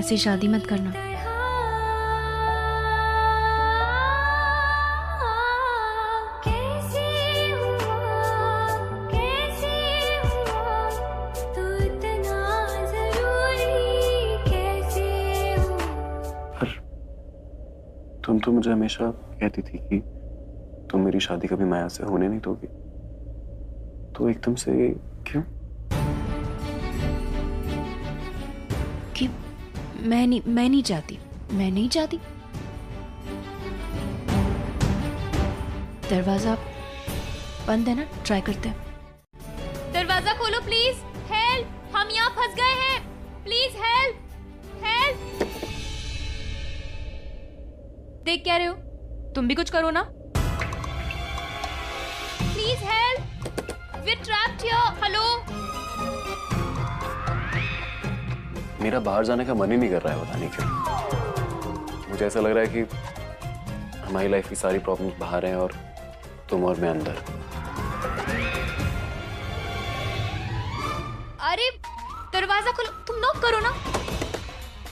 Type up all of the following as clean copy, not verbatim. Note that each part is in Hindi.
से शादी मत करना। तुम तो मुझे हमेशा कहती थी कि तुम मेरी शादी कभी माया से होने नहीं दोगी, तो एकदम से क्यों? कि मैं नहीं चाहती। मैं नहीं चाहती। दरवाजा बंद है ना, ट्राई करते हैं। दरवाजा खोलो प्लीज, हेल्प, हम यहाँ फंस गए हैं, प्लीज हेल्प हेल्प। देख क्या रहे हो, तुम भी कुछ करो ना, please help, we are trapped here. Hello. मेरा बाहर जाने का मन ही नहीं कर रहा है, पता नहीं क्यों। मुझे ऐसा लग रहा है कि हमारी लाइफ की सारी प्रॉब्लम्स बाहर हैं और तुम और मैं अंदर। अरे दरवाजा खोलो, तुम नॉक करो ना,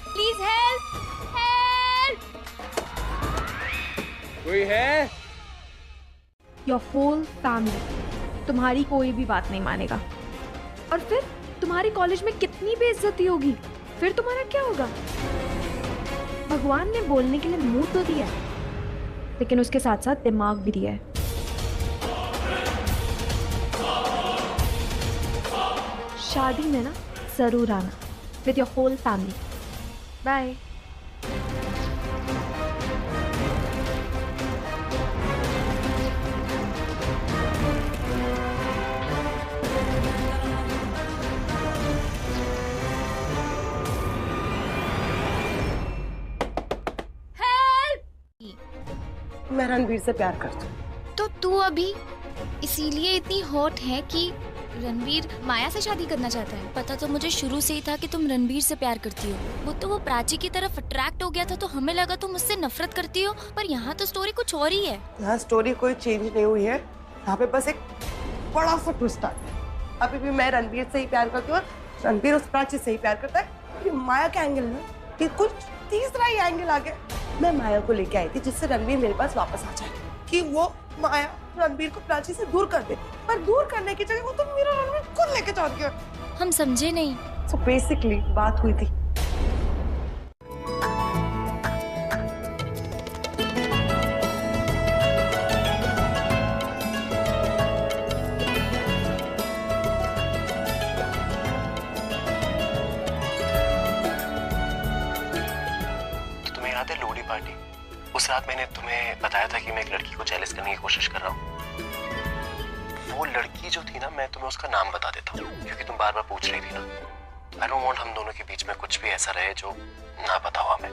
प्लीज हेल्प हेल्प। कोई है? योर होल फैमिली, तुम्हारी कोई भी बात नहीं मानेगा। और फिर तुम्हारे कॉलेज में कितनी बेइज्जती होगी, फिर तुम्हारा क्या होगा? भगवान ने बोलने के लिए मुंह तो दिया है, लेकिन उसके साथ साथ दिमाग भी दिया है। शादी में ना जरूर आना with your whole family. Bye. मैं रणवीर से प्यार करती हूँ। तो तू अभी इसीलिए इतनी हॉट है कि रणवीर माया से शादी करना चाहता है? पता तो मुझे शुरू से ही था कि तुम रणवीर से प्यार करती हो। वो प्राची की तरफ अट्रैक्ट हो गया था तो हमें लगा तुम उससे नफरत करती हो, पर यहाँ तो स्टोरी कुछ और ही है। यहाँ स्टोरी कोई चेंज नहीं हुई है, यहाँ पे बस एक बड़ा सा ट्विस्ट आ गया। अभी भी मैं रणवीर से ही प्यार करती हूँ और रणवीर उस प्राची से ही प्यार करता है। माया का एंगल ना कि कुछ तीसरा ही एंगल आ गया। मैं माया को लेके आई थी जिससे रणवीर मेरे पास वापस आ जाए, कि वो माया रणवीर को प्राची से दूर कर दे, पर दूर करने की जगह वो तो मेरा रणवीर खुद लेके चल गया। हम समझे नहीं। So basically बात हुई थी। लोहड़ी पार्टी, उस रात मैंने तुम्हें बताया था कि मैं एक लड़की को जेलस करने की कोशिश कर रहा हूँ। वो लड़की जो थी ना, मैं तुम्हें उसका नाम बता देता हूँ क्योंकि तुम बार बार पूछ रही थी ना। आई डोंट वांट हम दोनों के बीच में कुछ भी ऐसा रहे जो ना पता हो हमें।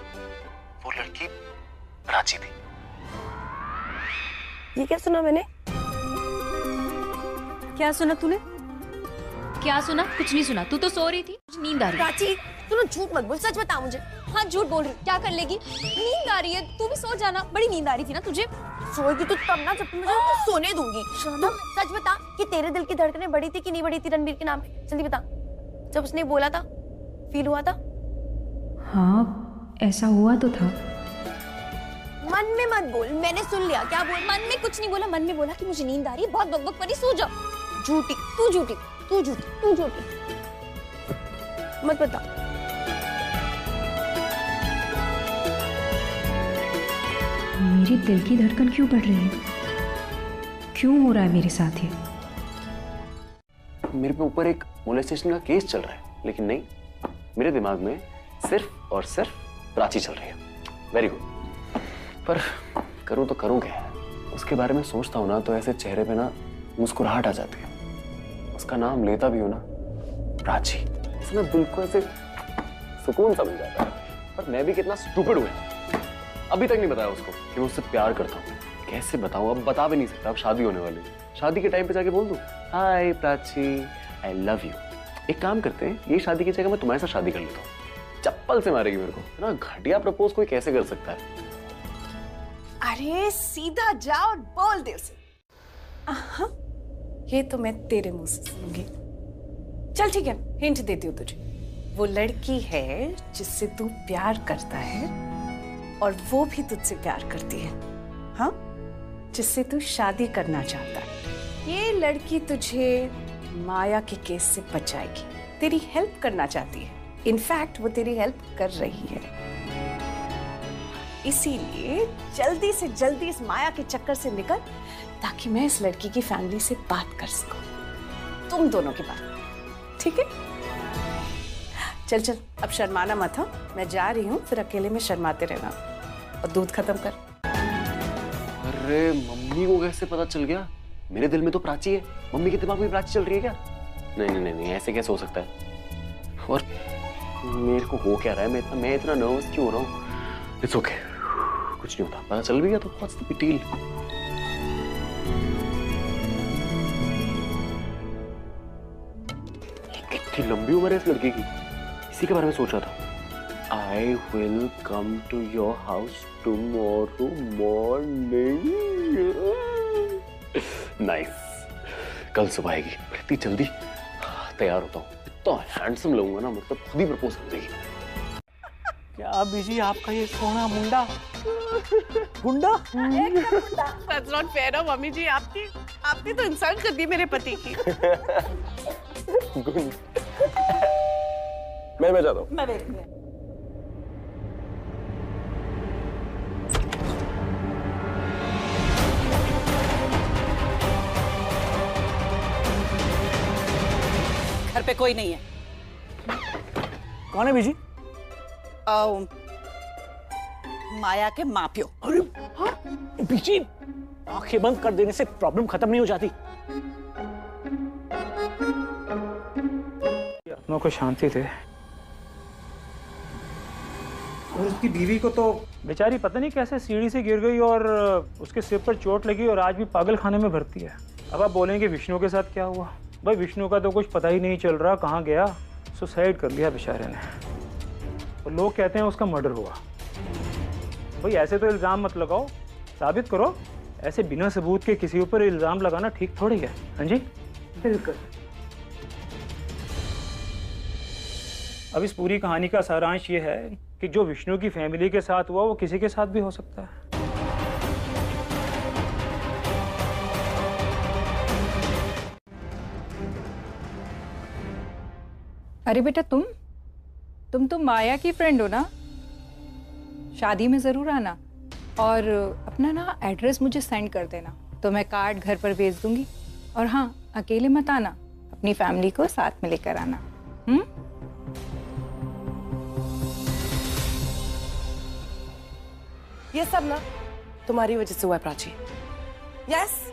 वो लड़की प्राची थी। ये क्या सुना मैंने? क्या सुना तूने? क्या सुना? कुछ नहीं सुना। तू तो सो रही थी, मुझे नींद आ रही। प्राची तू झूठ मत बोल, सच बता मुझे। हाँ झूठ बोल रही, क्या कर लेगी? नींद आ रही है, तू भी सो जाना। बड़ी नींद आ रही थी ना तुझे। सोएगी तो तब ना जब तुम मुझे सोने दूंगी। तुम सच बता कि तेरे दिल की धड़कनें बढ़ी थी कि नहीं बढ़ी थी रणवीर के नाम पे? जल्दी बता। जब उसने बोला था फील हुआ था? हाँ ऐसा हुआ तो था। मन में मत बोल, मैंने सुन लिया। क्या बोल? मन में कुछ नहीं बोला, मन में बोला कि मुझे नींद आ रही है, बहुत बकबक करी, सो जा। झूठी तू, झूठी तू, झूठी तू, झूठी। मत बता। मेरी दिल की धड़कन क्यों बढ़ रही है? क्यों हो रहा है मेरे साथ ये? मेरे पे ऊपर एक मोलेस्टेशन का केस चल रहा है, लेकिन नहीं, मेरे दिमाग में सिर्फ और सिर्फ प्राची चल रही है। Very good. पर करूँ तो करूँ क्या? उसके बारे में सोचता हूँ ना तो ऐसे चेहरे पे ना मुस्कुराहट आ जाती है। उसका नाम लेता भी हूँ ना, प्राची, इसमें दिल को ऐसे सुकून सा मिल जाता है। पर मैं भी कितना स्टूपिड हूँ, अभी तक नहीं बताया उसको कि मैं उससे प्यार करता हूँ। कैसे बताऊँ? अब बता भी नहीं सकता, अब शादी होने वाली है। शादी के टाइम पे जाके बोल दूँ, हाय प्राची, आई लव यू। एक काम करते हैं, ये शादी की जगह मैं तुम्हारे साथ शादी कर लेता हूँ। चप्पल से मारेगी मेरे को, है ना? घटिया प्रपोज कोई कैसे कर सकता है? अरे सीधा जाओ और बोल दे उसे। ये तो मैं तेरे मुंह से सुनूंगी। चल ठीक है, हिंट देती हूँ तुझे। वो लड़की है जिससे तू प्यार करता है और वो भी तुझसे प्यार करती है, हाँ, जिससे तू शादी करना चाहता है। ये लड़की तुझे माया के केस से बचाएगी, तेरी हेल्प करना चाहती है। इनफैक्ट वो तेरी हेल्प कर रही है। इसीलिए जल्दी से जल्दी इस माया के चक्कर से निकल, ताकि मैं इस लड़की की फैमिली से बात कर सकूं, तुम दोनों की बात, ठीक है? चल चल, अब शर्माना मत, हाँ? मैं जा रही हूँ, फिर अकेले में शर्माते रहना। और दूध खत्म कर। अरे मम्मी को कैसे पता चल गया? मेरे दिल में तो प्राची है, मम्मी के दिमाग में प्राची चल रही है क्या? नहीं नहीं नहीं नहीं, ऐसे कैसे हो सकता है? और मेरे को हो क्या रहा है? मैं इतना नर्वस क्यों हो रहा हूँ? इट्स ओके, कुछ नहीं होता। पता चल भी गया तो व्हाट्स द बिग डील? कितनी लंबी उम्र है इस लड़की की, इसी के बारे में सोच रहा था। I will come to your house tomorrow morning. Nice. कल सुबह आएगी, इतनी जल्दी तैयार होता हूँ। इतना हैंडसम लगूंगा ना, मतलब खुद ही प्रपोज कर देगी। क्या बीजी आपका ये सोना मुंडा गुंडा? That's not fair ना मम्मी जी, आपने तो इंसल्ट कर दी मेरे पति की। मैं जाता हूँ। मैं देखती हूँ। घर पे कोई नहीं है। कौन है बीजी? माया के माँ प्यो। अरे हाँ? बीजी, आंखें बंद कर देने से प्रॉब्लम खत्म नहीं हो जाती। अपनों को शांति थे, और उसकी बीवी को तो बेचारी पता नहीं कैसे सीढ़ी से गिर गई और उसके सिर पर चोट लगी और आज भी पागल खाने में भर्ती है। अब आप बोलेंगे विष्णु के साथ क्या हुआ? भाई विष्णु का तो कुछ पता ही नहीं चल रहा, कहाँ गया, सुसाइड कर लिया बेचारे ने। और लोग कहते हैं उसका मर्डर हुआ। भाई ऐसे तो इल्जाम मत लगाओ, साबित करो। ऐसे बिना सबूत के किसी ऊपर इल्जाम लगाना ठीक थोड़ी है। हाँ जी, बिल्कुल। अब इस पूरी कहानी का सारांश ये है कि जो विष्णु की फैमिली के साथ हुआ वो किसी के साथ भी हो सकता है। अरे बेटा, तुम तो माया की फ्रेंड हो ना? शादी में जरूर आना और अपना ना एड्रेस मुझे सेंड कर देना, तो मैं कार्ड घर पर भेज दूंगी। और हाँ, अकेले मत आना, अपनी फैमिली को साथ में लेकर आना। ये सब ना तुम्हारी वजह से हुआ है प्राची। यस,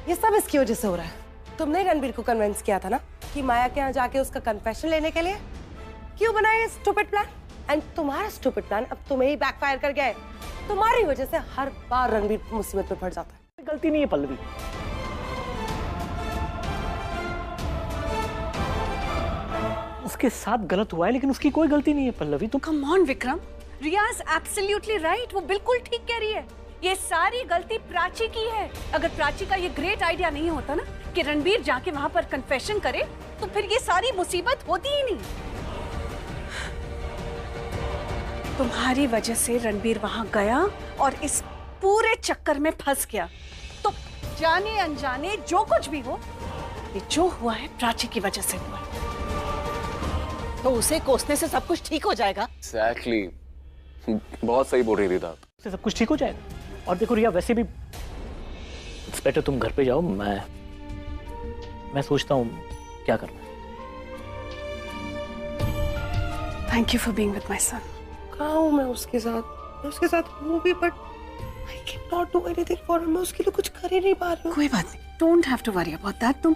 ये सब इसकी वजह से हो रहा है। तुमने रणबीर को कन्विंस किया था ना कि माया के यहाँ जाके उसका कन्फेशन लेने के लिए। क्यों बनाया ये स्टूपिड प्लान? एंड तुम्हारा स्टूपिड प्लान अब तुम्हें ही बैकफायर कर गया है। तुम्हारी वजह से हर बार रणबीर मुसीबत में पड़ जाता है। गलती नहीं है पल्लवी। उसके साथ गलत हुआ है, लेकिन उसकी कोई गलती नहीं है पल्लवी। तुम come on Vikram, Riya is absolutely right. वो बिल्कुल ठीक कह रही है। ये सारी गलती प्राची की है। अगर प्राची का ये ग्रेट आइडिया नहीं होता ना कि रणबीर जाके वहां पर कन्फेशन करे, तो फिर ये सारी मुसीबत होती ही नहीं। तुम्हारी वजह से रणबीर वहां गया और इस पूरे चक्कर में फंस गया। तो जाने अनजाने जो कुछ भी हो, ये जो हुआ है प्राची की वजह से हुआ है। तो उसे कोसने से सब कुछ ठीक हो जाएगा। Exactly. बहुत सही बोल रही थी आप। से सब कुछ ठीक हो जाएगा। और देखो रिया, वैसे भी इट्स बेटर तुम घर पे जाओ, मैं सोचता हूँ क्या करना है। Thank you for being with my son. कहाँ हूँ मैं उसके साथ हूँ भी, but I can not do anything for him. मैं उसके लिए कुछ कर ही नहीं पा रही हूँ। कोई बात नहीं, don't have to worry about that. तुम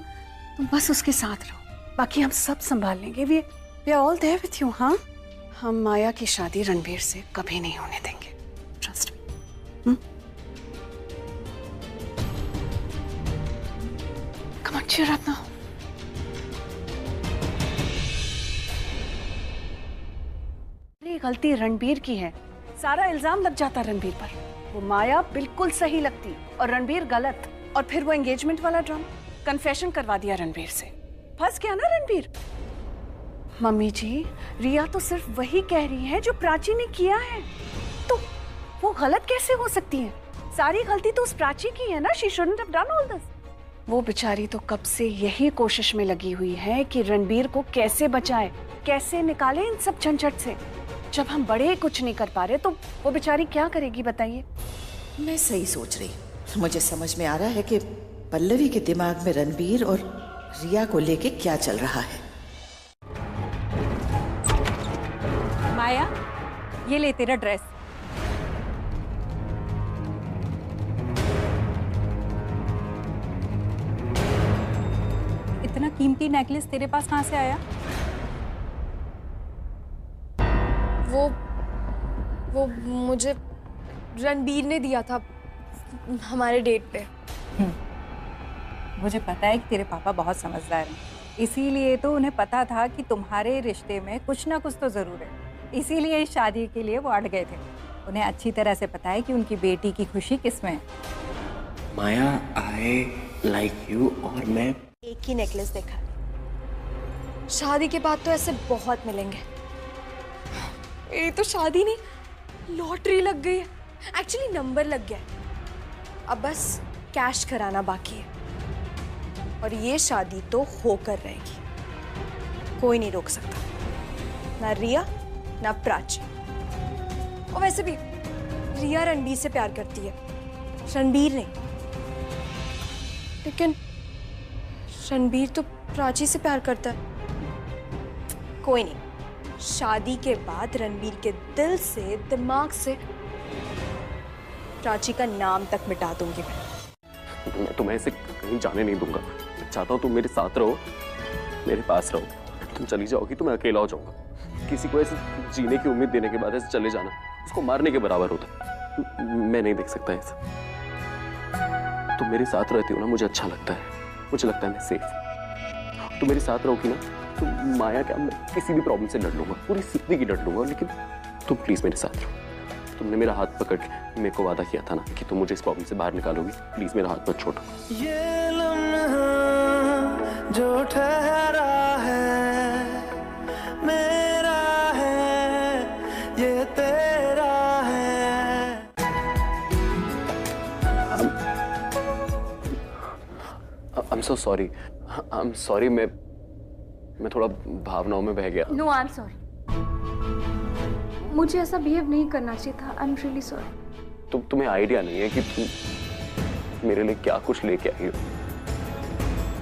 बस उसके साथ रहो, बाकी हम सब संभाल लेंगे। We are all there with you. हाँ, हम माया की शादी रणबीर से कभी नहीं होने देंगे। Trust me. Come on, cheer up now. ये गलती रणबीर की है। सारा इल्जाम लग जाता रणबीर पर। वो माया बिल्कुल सही लगती और रणबीर गलत। और फिर वो एंगेजमेंट वाला ड्रामा, कन्फेशन करवा दिया रणबीर से। फंस गया ना रणबीर। मम्मी जी, रिया तो सिर्फ वही कह रही है जो प्राची ने किया है, तो वो गलत कैसे हो सकती है? सारी गलती तो उस प्राची की है ना। She shouldn't have done all this. वो बेचारी तो कब से यही कोशिश में लगी हुई है कि रणबीर को कैसे बचाए, कैसे निकाले इन सब झंझट से। जब हम बड़े कुछ नहीं कर पा रहे तो वो बेचारी क्या करेगी बताइए? मैं सही सोच रही। मुझे समझ में आ रहा है कि पल्लवी के दिमाग में रणबीर और रिया को लेके क्या चल रहा है। माया, ये ले तेरा ड्रेस। इतना कीमती नेकलेस तेरे पास कहाँ से आया? वो मुझे रणबीर ने दिया था हमारे डेट पे। मुझे पता है कि तेरे पापा बहुत समझदार हैं, इसीलिए तो उन्हें पता था कि तुम्हारे रिश्ते में कुछ ना कुछ तो जरूर है, इसीलिए इस शादी के लिए वो अड़ गए थे। उन्हें अच्छी तरह से पता है कि उनकी बेटी की खुशी किसमें है। माया, आई लाइक यू और मैं एक ही नेकलेस देखा, शादी के बाद तो ऐसे बहुत मिलेंगे। ये तो शादी नहीं, लॉटरी लग गई है। एक्चुअली नंबर लग गया है, अब बस कैश कराना बाकी है और ये शादी तो होकर रहेगी। कोई नहीं रोक सकता, ना रिया ना प्राची। और वैसे भी रिया रणबीर से प्यार करती है, रणबीर नहीं। लेकिन रणबीर तो प्राची से प्यार करता है। कोई नहीं, शादी के बाद रणबीर के दिल से, दिमाग से प्राची का नाम तक मिटा दूंगी मैं तुम्हें ऐसे कहीं जाने नहीं दूंगा। मैं चाहता हूँ तुम मेरे साथ रहो, मेरे पास रहो। तुम चली जाओगी तो मैं अकेला हो जाऊंगा। किसी को ऐसे जीने की उम्मीद देने के बाद ऐसे चले जाना उसको मारने के बराबर होता है। मैं नहीं देख सकता ऐसा। तुम मेरे साथ रहती हो ना, मुझे अच्छा लगता है। मुझे लगता है मैं सेफ हूँ। तुम मेरे साथ रहोगी ना तो माया क्या, मैं किसी भी प्रॉब्लम से लड़ लूंगा, पूरी जिंदगी लड़ लूंगा। लेकिन तुम प्लीज मेरे साथ रहो। तुमने मेरा हाथ पकड़ के मेरे को वादा किया था ना कि तुम मुझे इस प्रॉब्लम से बाहर निकालोगी। प्लीज मेरा हाथ मत छोड़ो। ये लम्हा जो ठहरा है मेरा है, ये तेरा है। I'm so sorry. I'm sorry, मैं थोड़ा भावनाओं में बह गया। No, I am sorry. मुझे ऐसा बिहेव नहीं करना चाहिए था। I am really sorry. तुम्हें आइडिया नहीं है कि तुम मेरे लिए क्या कुछ लेके आई हो।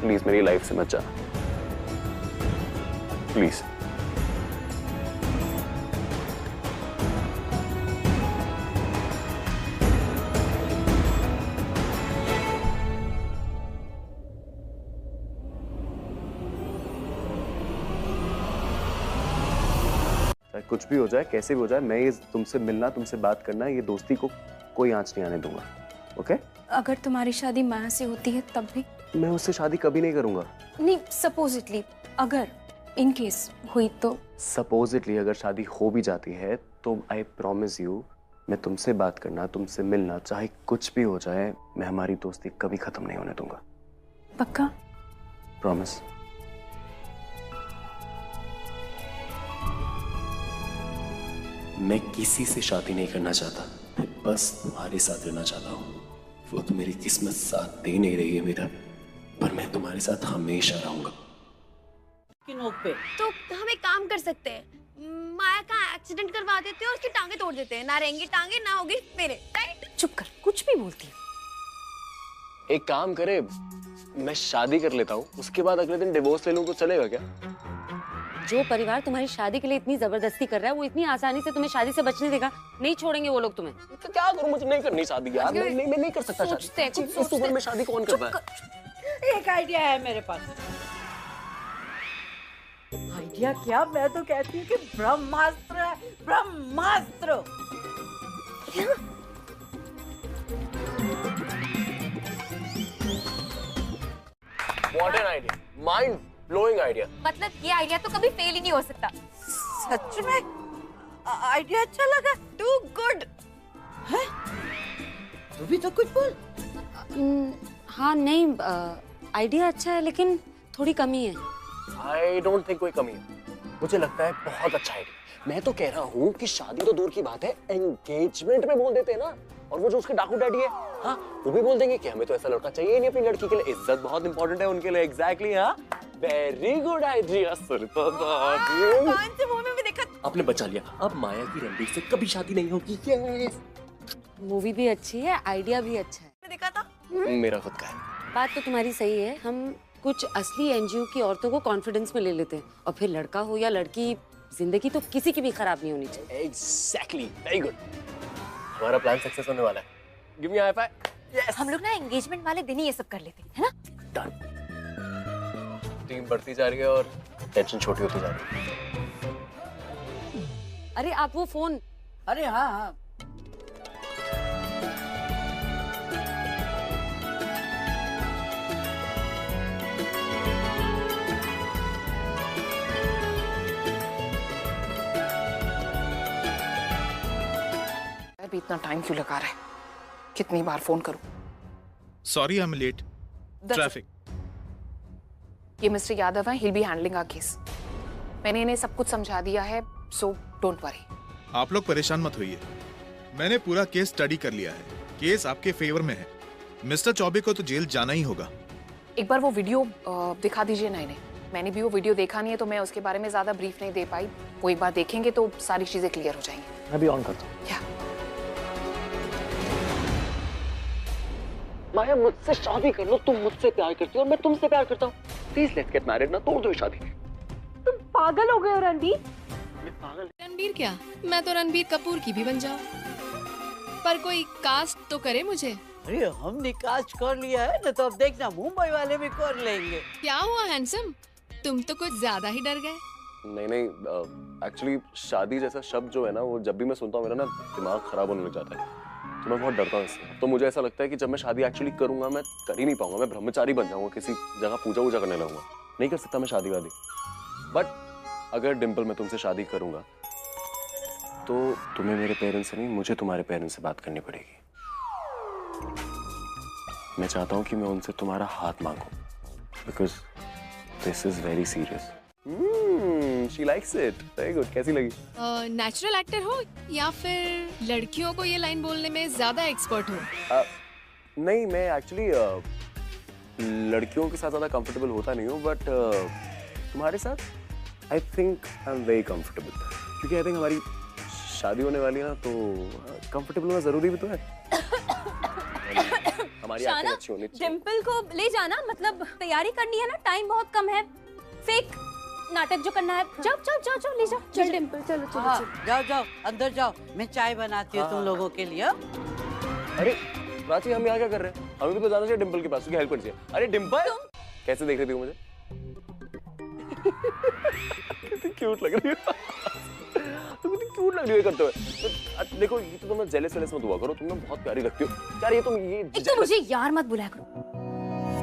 प्लीज मेरी लाइफ से मत जाना, प्लीज। कुछ भी हो जाए, कैसे भी हो जाए, मैं ये तुमसे मिलना, तुमसे बात करना, ये दोस्ती को कोई आंच नहीं आने दूंगा। ओके? अगर तुम्हारी शादी माया से होती है तब भी? मैं उससे शादी कभी नहीं करूंगा। नहीं, सपोजिटली अगर इन केस हुई तो? सपोजिटली अगर शादी हो भी जाती है तो आई प्रॉमिस यू, मैं तुमसे बात करना, तुमसे मिलना, चाहे कुछ भी हो जाए, मैं हमारी दोस्ती कभी खत्म नहीं होने दूंगा। पक्का? प्रॉमिस। मैं किसी से शादी नहीं करना चाहता, मैं बस तुम्हारे साथ रहना चाहता हूँ। वो तो मेरी किस्मत साथ दे नहीं रही है मेरा, पर मैं तुम्हारे साथ हमेशा रहूंगा। तो हम एक काम कर सकते हैं, माया का एक्सीडेंट करवा देते हैं और उसकी टांगे तोड़ देते हैं। ना रहेंगी टांगे, ना होगी मेरे। राइट? चुप कर, कुछ भी बोलती है। एक काम करे, मैं शादी कर लेता हूँ, उसके बाद अगले दिन डिवोर्स ले लूँ तो चलेगा क्या? जो परिवार तुम्हारी शादी के लिए इतनी जबरदस्ती कर रहा है वो इतनी आसानी से तुम्हें शादी से बचने देगा? नहीं छोड़ेंगे वो लोग तुम्हें। तो क्या करूं, मुझे नहीं करनी शादी यार। मैं नहीं कर सकता शादी। इस उम्र में शादी कौन करता है? एक आइडिया है मेरे पास। आइडिया क्या, मैं तो कहती हूँ कि ब्रह्मास्त्र है, ब्रह्मास्त्र। What an idea! Mind blowing idea. मतलब ये आइडिया तो कभी फेल ही नहीं हो सकता। सच में आइडिया अच्छा लगा। Too good. है? तू भी तो कुछ बोल। हाँ नहीं, आइडिया अच्छा है लेकिन थोड़ी कमी है। I don't think कोई कमी है। मुझे लगता है बहुत अच्छा आइडिया। मैं तो कह रहा हूँ कि शादी तो दूर की बात है, एंगेजमेंट में बोल देते हैं ना। और वो जो उसके डाकू डैडी है, हाँ, वो भी बोल देंगे कि हमें तो ऐसा लड़का चाहिए नहीं अपनी लड़की के लिए, इज्जत बहुत इंपॉर्टेंट है उनके लिए। एग्जैक्टली, हाँ, वेरी गुड आइडिया सुरता दादी। कान से मुंह में भी देखा। आपने बचा लिया, अब माया की रणबीर से कभी शादी नहीं होगी। यस, मूवी भी अच्छी है, आइडिया भी अच्छा है। देखा था मेरा खुद का है। बात तो तुम्हारी सही है, हम कुछ असली एनजीओ की औरतों को कॉन्फिडेंस में ले लेते हैं और फिर लड़का हो या लड़की, जिंदगी तो किसी की भी खराब नहीं होनी चाहिए। Exactly, very good. हमारा प्लान सक्सेस होने वाला है। Give me high five. Yes, हम लोग ना एंगेजमेंट वाले दिन ही ये सब कर लेते हैं, है ना? डन। टीम बढ़ती जा रही है और टेंशन छोटी होती जा रही है। अरे आप वो फोन। अरे हाँ हाँ, अभी इतना टाइम क्यों लगा रहा है? कितनी बार फोन करूं? Sorry I am late, traffic. ये मिस्टर यादव है, he'll be handling our case. मैंने इन्हें सब कुछ समझा दिया है, so don't worry. आप लोग परेशान मत होइए, मैंने पूरा केस स्टडी कर लिया है। केस आपके फेवर में है। मिस्टर चौबे को तो जेल जाना ही होगा। एक बार वो वीडियो दिखा दीजिए ना इन्हें। मैंने भी वो वीडियो देखा नहीं है तो मैं उसके बारे में ज्यादा ब्रीफ नहीं दे पाई। वो एक बार देखेंगे तो सारी चीजें क्लियर हो जाएंगी। मैं भी ऑन करता हूँ। माया, मुझसे शादी कर लो। तुम मुझसे प्यार करती हो और मैं तुमसे प्यार करता हूँ। प्लीज लेट्स गेट मैरिड ना, तोड़ दो शादी। तुम पागल हो गए हो रणबीर? रणबीर क्या, मैं तो रणबीर कपूर की भी बन जाऊं, पर कोई कास्ट तो करे मुझे। अरे हमने कास्ट कर लिया है ना, तो अब देखना मुंबई वाले भी कर लेंगे। क्या हुआ हैंडसम, तुम तो कुछ ज्यादा ही डर गए। नहीं, एक्चुअली शादी जैसा शब्द जो है ना, वो जब भी मैं सुनता हूँ मेरा ना दिमाग खराब होने लग जाता है। तो मैं बहुत डरता हूँ इससे। तो मुझे ऐसा लगता है कि जब मैं शादी एक्चुअली करूंगा, मैं कर ही नहीं पाऊंगा। मैं ब्रह्मचारी बन जाऊंगा, किसी जगह पूजा वूजा करने लगूंगा। नहीं कर सकता मैं शादी वादी। बट अगर डिम्पल मैं तुमसे शादी करूंगा तो तुम्हें मेरे पेरेंट्स से नहीं, मुझे तुम्हारे पेरेंट्स से बात करनी पड़ेगी। मैं चाहता हूँ कि मैं उनसे तुम्हारा हाथ मांगूं, because this is very serious. She likes it. Very good. कैसी लगी? नेचुरल एक्टर हो या फिर लड़कियों को ये लाइन बोलने में ज्यादा एक्सपर्ट हो? नहीं, मैं एक्चुअली लड़कियों के साथ ज्यादा कंफर्टेबल होता नहीं हूँ, बट तुम्हारे साथ I think I am very comfortable, क्योंकि आई थिंक हमारी शादी होने वाली है ना, तो कंफर्टेबल होना जरूरी भी तो है। हमारी एक्टिंग अच्छी होनी चाहिए। डिम्पल को ले जाना, मतलब तैयारी करनी है ना, टाइम बहुत कम है। फेक नाटक जो करना है, जाओ जाओ जाओ जाओ, ले जाओ। चल डिम्पल, चलो चलो हाँ, चलो। जाओ जाओ अंदर जाओ, मैं चाय बनाती हूँ तुम लोगों के लिए। अरे प्राची, हम यहाँ क्या कर रहे हैं? हमें भी तो जाना चाहिए डिम्पल के पास, उसकी हेल्प कर चाहिए। अरे डिम्पल, कैसे देख रही थी मुझे? कितनी क्यूट लग रही है। तुम कितनी क्यूट लग रही है करते हुए। तो देखो, ये तो तुम जेलस वेलस मत हुआ करो, तुम बहुत प्यारी लगती हो यार। ये तुम ये एक तो मुझे यार मत बुलाया करो।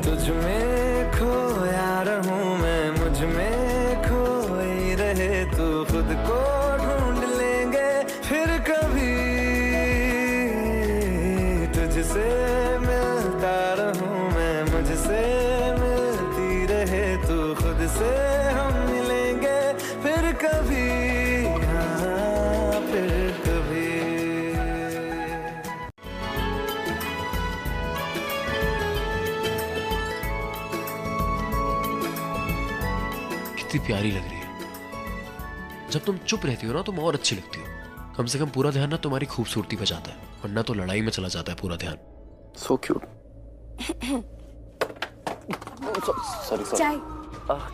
तुझ में खोया रहूं मैं, मुझ में खोई रहे तू, खुद को ढूंढ लेंगे फिर कभी। तुझसे मिलता रहूं मैं, मुझसे मिलती रहे तू, खुद से हम मिलेंगे फिर कभी। हाँ, फिर कभी। कितनी प्यारी लग रही है। जब तुम चुप रहती हो ना, तुम और अच्छी लगती हो। कम से कम पूरा ध्यान ना तुम्हारी खूबसूरती पे जाता है, वरना तो लड़ाई में चला जाता है पूरा ध्यान। So cute. Sorry. चाय।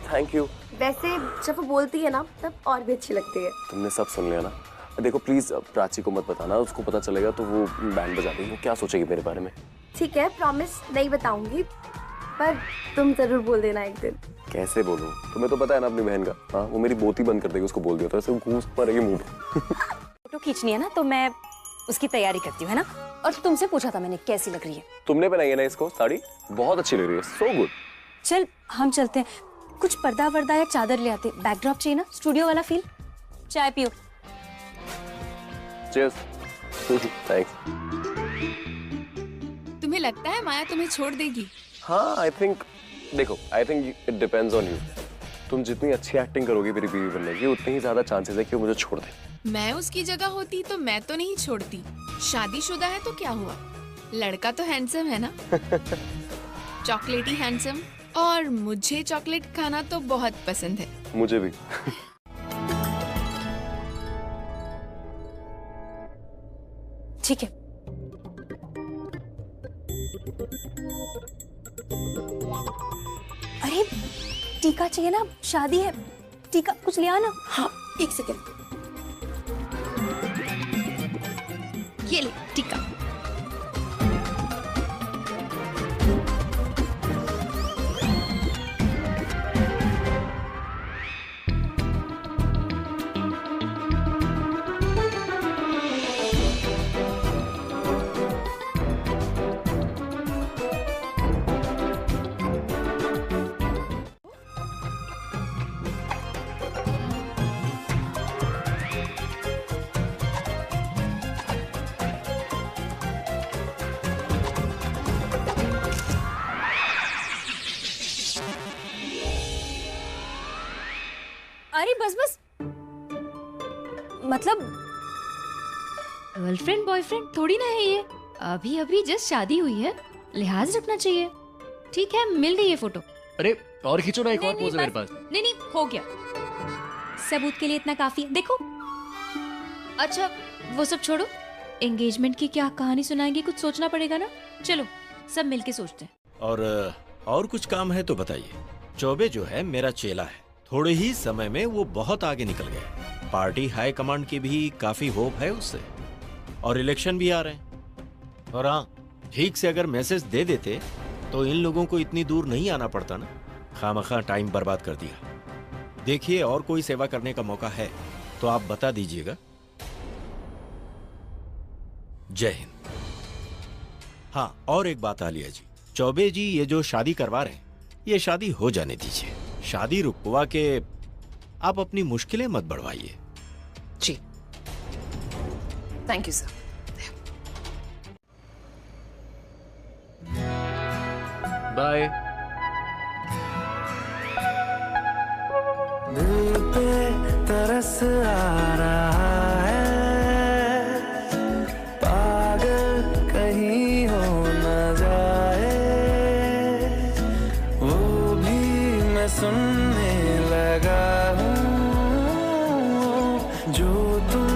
Thank you. वैसे जब वो बोलती है ना, तब और भी अच्छी लगती है। तुमने सब सुन लिया ना? देखो प्लीज प्राची को मत बताना, उसको पता चलेगा तो वो बैंड बजा देगी। वो क्या सोचेगी मेरे बारे में? ठीक है, प्रॉमिस नहीं बताऊंगी, पर तुम जरूर बोल देना एक दिन। कैसे बोलूं? तुम्हें तो पता है ना अपनी बहन का। हाँ, वो मेरी बोती बंद कर देगी, उसको बोल दिया तो ऐसे घूस पड़ेगी मुंह पे। फोटो खींचनी है ना, तो मैं उसकी तैयारी करती हूँ, है ना? और तुमसे पूछा था मैंने कैसी लग रही है। तुमने पहनाई है ना इसको साड़ी, बहुत अच्छी लग रही है। So good. चल हम चलते हैं, कुछ पर्दा वर्दा या चादर ले आते। बैकड्रॉप चाहिए ना, स्टूडियो वाला फील। चाय पियो। चीयर्स। थैंक्स। तुम्हें लगता है माया तुम्हें छोड़ देगी? हाँ, आई थिंक, देखो, I think it depends on you. तुम जितनी अच्छी एक्टिंग करोगी मेरी बीवी बनने की, उतनी ही ज्यादा चांसेस है कि वो मुझे छोड़ दे। मैं उसकी जगह होती तो मैं तो नहीं छोड़ती। शादीशुदा है तो क्या हुआ, लड़का तो हैंडसम है ना। चॉकलेटी हैंडसम, और मुझे चॉकलेट खाना तो बहुत पसंद है। मुझे भी। ठीक है। अरे टीका चाहिए ना, शादी है। टीका कुछ ले आना। हाँ 1 सेकेंड। ये ले टीका। अरे बस बस, मतलब गर्लफ्रेंड बॉयफ्रेंड थोड़ी ना है ये, अभी अभी जस्ट शादी हुई है, लिहाज रखना चाहिए। ठीक है, मिल गई ये फोटो। अरे और खींचो ना, एक और नहीं, पोज है मेरे बस- पास। नहीं हो गया, सबूत के लिए इतना काफी है। देखो। अच्छा वो सब छोड़ो, एंगेजमेंट की क्या कहानी सुनाएंगे, कुछ सोचना पड़ेगा ना। चलो सब मिलके सोचते हैं। और कुछ काम है तो बताइए। चौबे जो है मेरा चेला है, थोड़े ही समय में वो बहुत आगे निकल गए। पार्टी हाई कमांड की भी काफी होप है उससे, और इलेक्शन भी आ रहे हैं। और हाँ, ठीक से अगर मैसेज दे देते तो इन लोगों को इतनी दूर नहीं आना पड़ता ना। खामखा टाइम बर्बाद कर दिया। देखिए, और कोई सेवा करने का मौका है तो आप बता दीजिएगा। जय हिंद। हाँ, और एक बात आलिया जी, चौबे जी ये जो शादी करवा रहे हैं, ये शादी हो जाने दीजिए। शादी रुकवा के आप अपनी मुश्किलें मत बढ़वाइए। जी थैंक यू सर। बाय। दिल पे तरस आ रहा है, पागल कहीं हो न जाए, वो भी मैं सुनने लगा हूँ जो तुम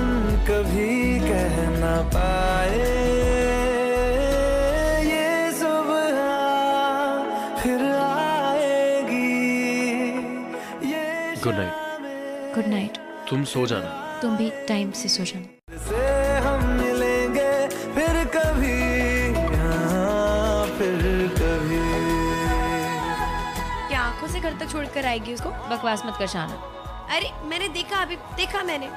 कभी कह ना पाए। ये सुबह फिर आएगी। ये गुड नाइट। Good night. तुम सो जाना। तुम भी टाइम से सो जाना। से हम मिलेंगे फिर कभी, हाँ फिर कभी। क्या आंखों से घर तक छोड़कर आएगी उसको? बकवास मत कर शाना। अरे मैंने देखा, अभी देखा मैंने।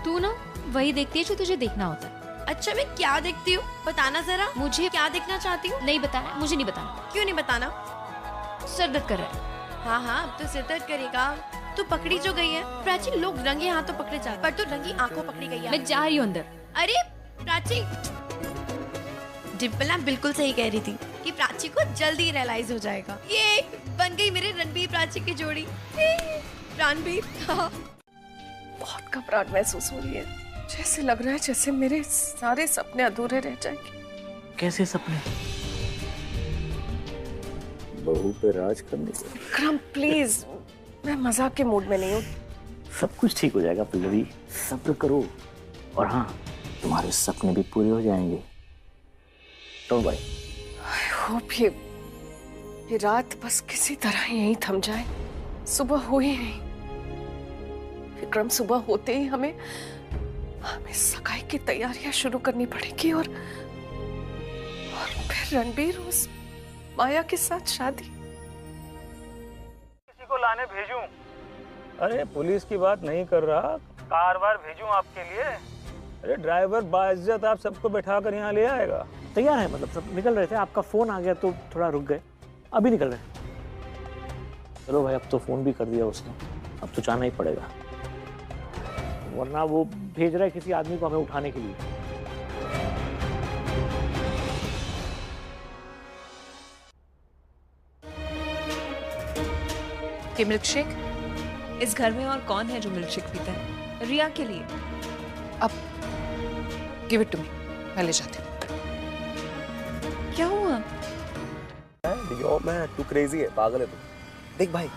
तू ना वही देखती है जो तुझे देखना होता है। अच्छा मैं क्या देखती हूँ, बताना जरा। मुझे क्या देखना चाहती हूँ? नहीं बताना, मुझे नहीं बताना। क्यों नहीं बताना? सर दर्द कर रहा है। हाँ हाँ, अब तो सिर दर्द करेगा। तू पकड़ी जो गई है। प्राची, लोग रंगे हाथों पकड़े जाते, पर तू रंगी आंखों पकड़ी गई है। मैं जा रही हूँ अंदर। अरे प्राची, डिम्पल ना बिल्कुल सही कह रही थी कि प्राची को जल्दी रियलाइज हो जाएगा। ये बन गई मेरे रणबीर प्राची की जोड़ी। रणबीर बहुत घबराहट महसूस हो रही है, जैसे लग रहा है जैसे मेरे सारे सपने अधूरे रह जाएंगे। कैसे सपने? बहू पे राज करने के। विक्रम प्लीज, मैं मजाक के मूड में नहीं हूँ। सब कुछ ठीक हो जाएगा पल्लवी, सब्र करो। और हाँ, तुम्हारे सपने भी पूरे हो जाएंगे। Don't worry. आई होप ये रात बस किसी तरह यहीं थम जाए, सुबह हो ही नहीं। विक्रम, सुबह होते ही हमें सगाई की तैयारियां शुरू करनी पड़ेगी, और फिर रणबीर उस माया के साथ शादी। किसी को लाने भेजूं? अरे पुलिस की बात नहीं कर रहा, कार वार भेजूं आपके लिए? अरे ड्राइवर बाइज्जत आप सबको बैठा कर यहाँ ले आएगा। तैयार है, मतलब सब निकल रहे थे, आपका फोन आ गया तो थोड़ा रुक गए, अभी निकल रहे। चलो भाई, अब तो फोन भी कर दिया उसने, अब तो जाना ही पड़ेगा, वरना वो भेज रहा है किसी आदमी को हमें उठाने के लिए। कि मिल्क शेक? इस घर में और कौन है जो मिल्कशेक पीता है? रिया के लिए। अब गिव इट टू मी, मैं ले जाती हूँ। क्या हुआ? मैं तू क्रेजी है, पागल है तू। देख भाई,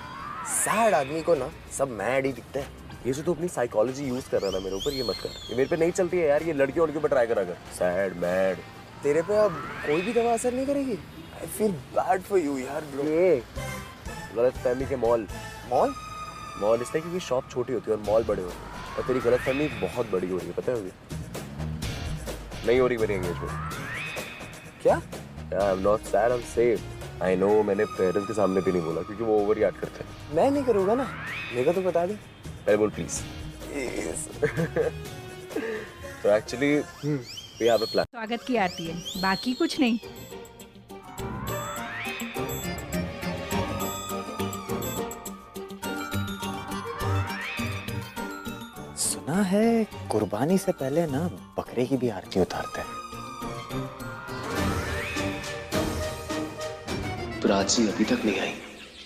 सैड आदमी को ना सब मैड ही दिखते हैं। ये जो तू अपनी साइकोलॉजी यूज कर रहा था मेरे ऊपर, ये मत कर। ये मेरे पे नहीं चलती है यार, ये लड़कियों पे ट्राई करा कर। सैड मैड तेरे पे अब कोई भी दवा असर नहीं करेगी। I feel bad for you यार ब्रो। ये गलतफहमी के मॉल इसलिए क्योंकि शॉप छोटी होती है और मॉल बड़े होते हैं, और तेरी गलतफहमी बहुत बड़ी हो रही है, पता है? नहीं हो रही मेरी एंगेजमेंट। क्या? I am not sad, I am safe. I know, मैंने पेरेंट्स के सामने भी नहीं बोला क्योंकि वो ओवर रिएक्ट करते हैं। मैं नहीं करूँगा ना, मेरे को तो बता दे। पहले बोल प्लीज। तो actually we have a plan. स्वागत की आरती है, बाकी कुछ नहीं। सुना है कुर्बानी से पहले ना बकरे की भी आरती उतारते हैं। प्राची अभी तक नहीं आई,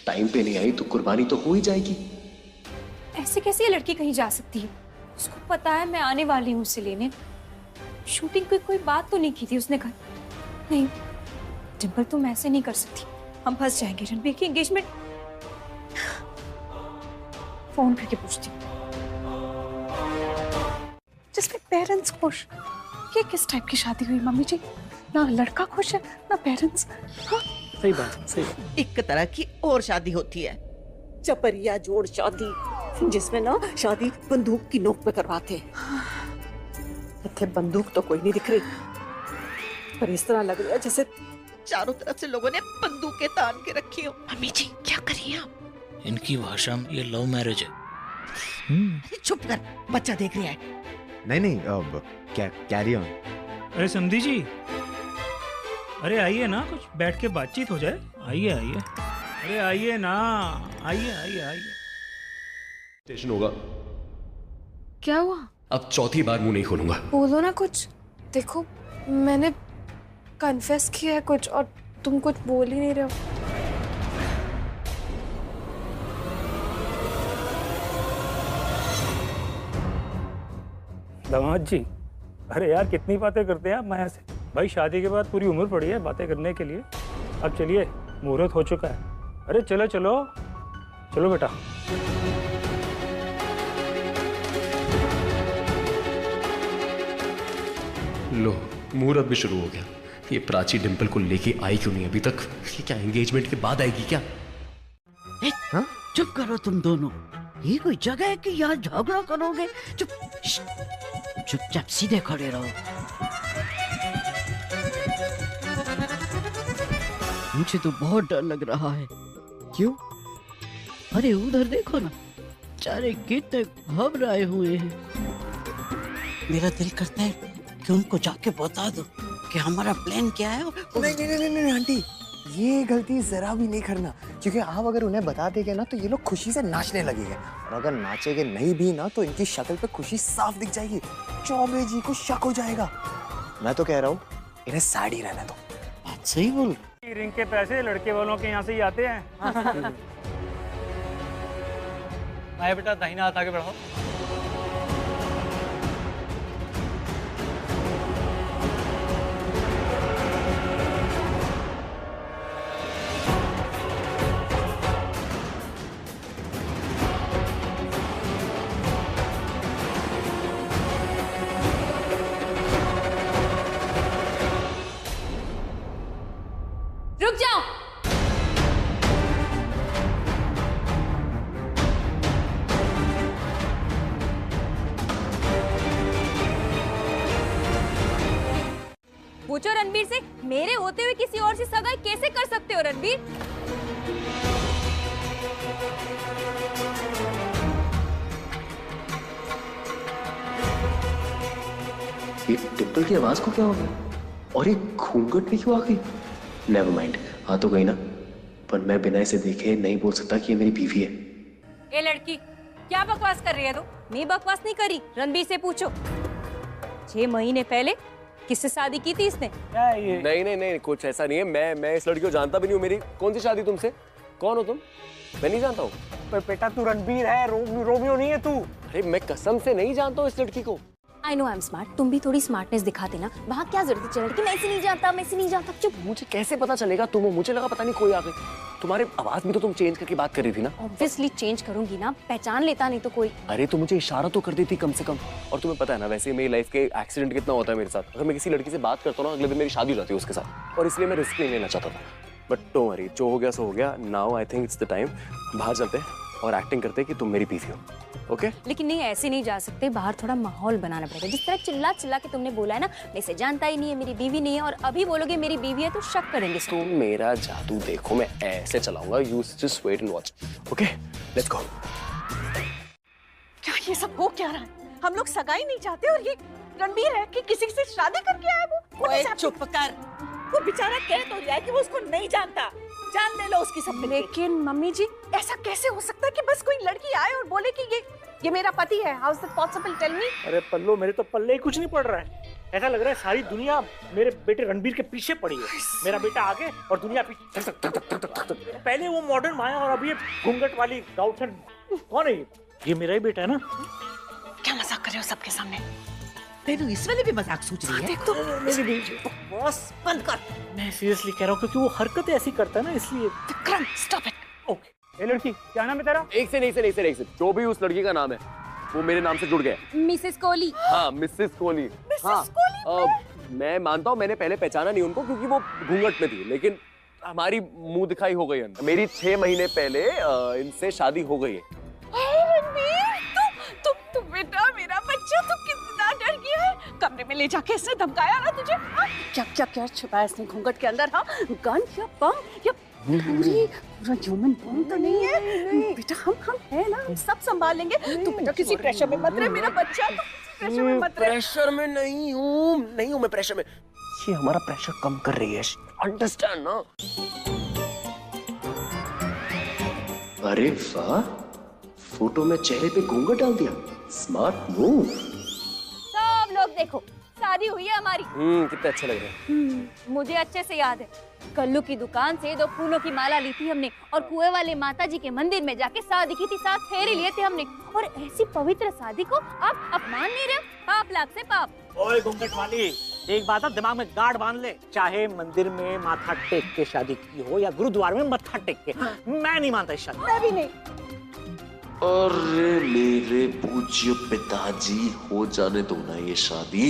टाइम पे नहीं आई तो कुर्बानी तो हो ही जाएगी। ऐसे कैसे ये लड़की कहीं जा सकती है? उसको पता है मैं आने वाली हूँ उसे लेने। शूटिंग की कोई बात तो नहीं की थी उसने घर। नहीं डिम्पल, तुम ऐसे नहीं कर सकती, हम फंस जाएंगे। रणबीर की एंगेजमेंट, फोन करके पूछती हूँ। जिसमें पेरेंट्स खुश, ये किस टाइप की शादी हुई मम्मी जी? ना लड़का खुश है ना पेरेंट्स। हाँ? सही बात, सही बात। एक तरह की और शादी होती है, चपरिया जोड़ शादी, जिसमें ना शादी बंदूक की नोक पे करवाते हैं। इतने बंदूक तो कोई नहीं दिख रही, पर इस तरह लग रहा है जैसे चारों तरफ से लोगों ने बंदूकें तान के रखी हो। मम्मी जी क्या करिए आप? इनकी भाषा में ये लव मैरिज है। चुप कर, बच्चा देख रहा है। नहीं अब कैरी ऑन। अरे समधी जी, अरे आइए ना, कुछ बैठ के बातचीत हो जाए। आइए आइए, अरे आइए ना, आइए आइए आइए। स्टेशन होगा। क्या हुआ? अब चौथी बार मुंह नहीं खोलूंगा। बोलो ना कुछ। देखो मैंने कन्फेस किया है कुछ और तुम कुछ बोल ही नहीं रहे हो। दामाद जी, अरे यार कितनी बातें करते हैं आप माया से। भाई शादी के बाद पूरी उम्र पड़ी है बातें करने के लिए। अब चलिए, मुहूर्त हो चुका है। अरे चलो चलो चलो बेटा। लो, मुहूर्त भी शुरू हो गया। ये प्राची डिंपल को लेके आई क्यों नहीं अभी तक? ये क्या एंगेजमेंट के बाद आएगी क्या? हाँ? चुप करो तुम दोनों, ये कोई जगह है कि यहाँ झगड़ा करोगे? चुपचाप सीधे खड़े रहो। मुझे तो बहुत डर लग रहा है। क्यों? अरे उधर देखो ना, चारे कितने घबराए हुए हैं। मेरा दिल करता है कि उनको जाके बता दो कि हमारा प्लान क्या है। नहीं आंटी, ये गलती जरा भी नहीं करना, क्योंकि आप अगर उन्हें बता देंगे ना तो ये लोग खुशी से नाचने लगेंगे, और अगर नाचेंगे नहीं भी ना तो इनकी शक्ल पे खुशी साफ दिख जाएगी। चौबे जी को शक हो जाएगा। मैं तो कह रहा हूँ इन्हें साड़ी रहने दो। बात सही बोल। रिंग के पैसे लड़के वालों के यहाँ से ही आते हैं। आए बेटा, दाहिना हाथ आगे बढ़ाओ। रुक जाओ। पूछो रणबीर से, मेरे होते हुए किसी और से सगाई कैसे कर सकते हो रणबीर? ये डिंपल की आवाज को क्या हो गया? और ये घूंघट भी क्यों आ गई? नेवर माइंड, आ तो गई ना, पर मैं बिना इसे देखे नहीं बोल सकता कि ये मेरी बीवी है। ए लड़की, क्या बकवास कर रही है तू? मैं बकवास नहीं करी, रणबीर से पूछो। 6 महीने पहले किससे शादी की थी इसने? नहीं कुछ ऐसा नहीं है। मैं इस लड़की को जानता भी नहीं हूँ। मेरी कौन सी शादी तुमसे? कौन हो तुम? मैं नहीं जानता हूँ। पर बेटा तू रणबीर है, रोमियो नहीं है तू। अरे मैं कसम से नहीं जानता हूँ इस लड़की को। I know I am smart, तुम भी थोड़ी स्मार्टनेस दिखा देना। वहाँ क्या जरूरत है चलने की? मैं इसे नहीं जानता, मैं इसे नहीं जानता। चुप। मुझे कैसे पता चलेगा तुम हो? मुझे लगा पता नहीं कोई आ गई। तुम्हारे आवाज में तो तुम चेंज करके बात कर रही थी ना। ऑब्वियसली चेंज करूंगी ना, पहचान लेता नहीं तो कोई। अरे तो मुझे इशारा तो कर देती कम से कम। और तुम्हें पता है ना वैसे मेरी लाइफ के एक्सीडेंट कितना होता है मेरे साथ। अगर मैं किसी लड़की से बात करता हूँ ना, अगले दिन मेरी शादी हो जाती है उसके साथ, और इसलिए मैं रिस्क नहीं लेना चाहता था। बट डोंट वरी, जो हो गया सो हो गया। Now I think it's the time बाहर चलते हैं और एक्टिंग करते हैं कि तुम मेरी बीवी हो। ओके? लेकिन नहीं, ऐसे नहीं जा सकते। बाहर थोड़ा माहौल बनाना पड़ेगा। जिस तरह चिल्ला चिल्ला के तुमने बोला है ना, मैं इसे जानता ही नहीं है, मेरी बीवी नहीं है, और अभी बोलोगे मेरी बीवी है तो शक करेंगे। तुम मेरा जादू देखो, मैं ऐसे चलाऊंगा। You just wait and watch. Okay, let's go. क्या ये सब हो क्या रहा है? हम लोग सगाई नहीं चाहते और ये रणबीर है कि किसी से शादी करके आया वो। ओए चुप कर, वो बेचारा कह तो जाए कि वो उसको नहीं जानता। जान ले लो उसकी सब। लेकिन मम्मी जी, ऐसा कैसे हो सकता है कि बस कोई लड़की आए और बोले कि ये मेरा पति है? How is it possible? Tell me. अरे पल्लो, मेरे तो पल्ले ही कुछ नहीं पड़ रहा है। ऐसा लग रहा है सारी दुनिया मेरे बेटे रणबीर के पीछे पड़ी है। मेरा बेटा आगे और दुनिया पीछे। पहले वो मॉडर्न माया और अभी ये घूंघट वाली गाउठन। कौन है ये? मेरा ही बेटा है ना। क्या मजाक कर रहे हो सबके सामने? तेरे इस वाले भी मजाक सोच रही है? देखो मेरी बीवी। बॉस बंद कर। मैं सीरियसली कह रहा हूँ क्योंकि वो हरकतें ऐसी करता है ना, इसलिए। Vikram stop it. ओके। ये लड़की क्या नाम है तेरा? एक से जो भी उस लड़की का नाम है वो मेरे नाम से जुड़ गया। मिसेस कोहली। हाँ, मिसेस कोहली। हाँ, मैं मानता हूँ मैंने पहले पहचाना नहीं उनको क्योंकि वो घूंघट में थी, लेकिन हमारी मुंह दिखाई हो गई है। मेरी 6 महीने पहले इनसे शादी हो गई है। तुम बेटा, मेरा बच्चा, तू कितना डर गया है। कमरे में ले जाके इसने धमकाया ना तुझे? क्या क्या क्या छुपाया इसने घूंघट के अंदर? हाँ, गन या बम या पूरा ह्यूमन बम तो नहीं है बेटा। हम है ना, हम सब संभाल लेंगे। तू बेटा किसी प्रेशर में मत रहे, मेरा बच्चा। तू प्रेशर में मत रहे। प्रेशर में नहीं हूँ मैं प्रेशर में। ये हमारा प्रेशर कम कर रही है, अंडरस्टैंड ना? अरे वाह, फोटो में चेहरे पे घूंघट डाल दिया। Smart move. सब लोग देखो, शादी हुई है हमारी। कितने अच्छे लग रहे हैं। मुझे अच्छे से याद है, कल्लू की दुकान से 2 फूलों की माला ली थी हमने, और कुएं वाले माता जी के मंदिर में जाके शादी की थी। 7 फेरे लिए थे हमने, और ऐसी पवित्र शादी को आप अपमान नहीं रहे? पाप लाख से पाप। ओए घूंघट वाली, एक बात है, दिमाग में गार्ड बांध ले। चाहे मंदिर में माथा टेक के शादी की हो या गुरुद्वारे में मत्था टेक के, मैं नहीं मानता इस शादी। मैं भी नहीं। अरे मेरे पूज्य पिताजी, हो जाने दो ना ये शादी।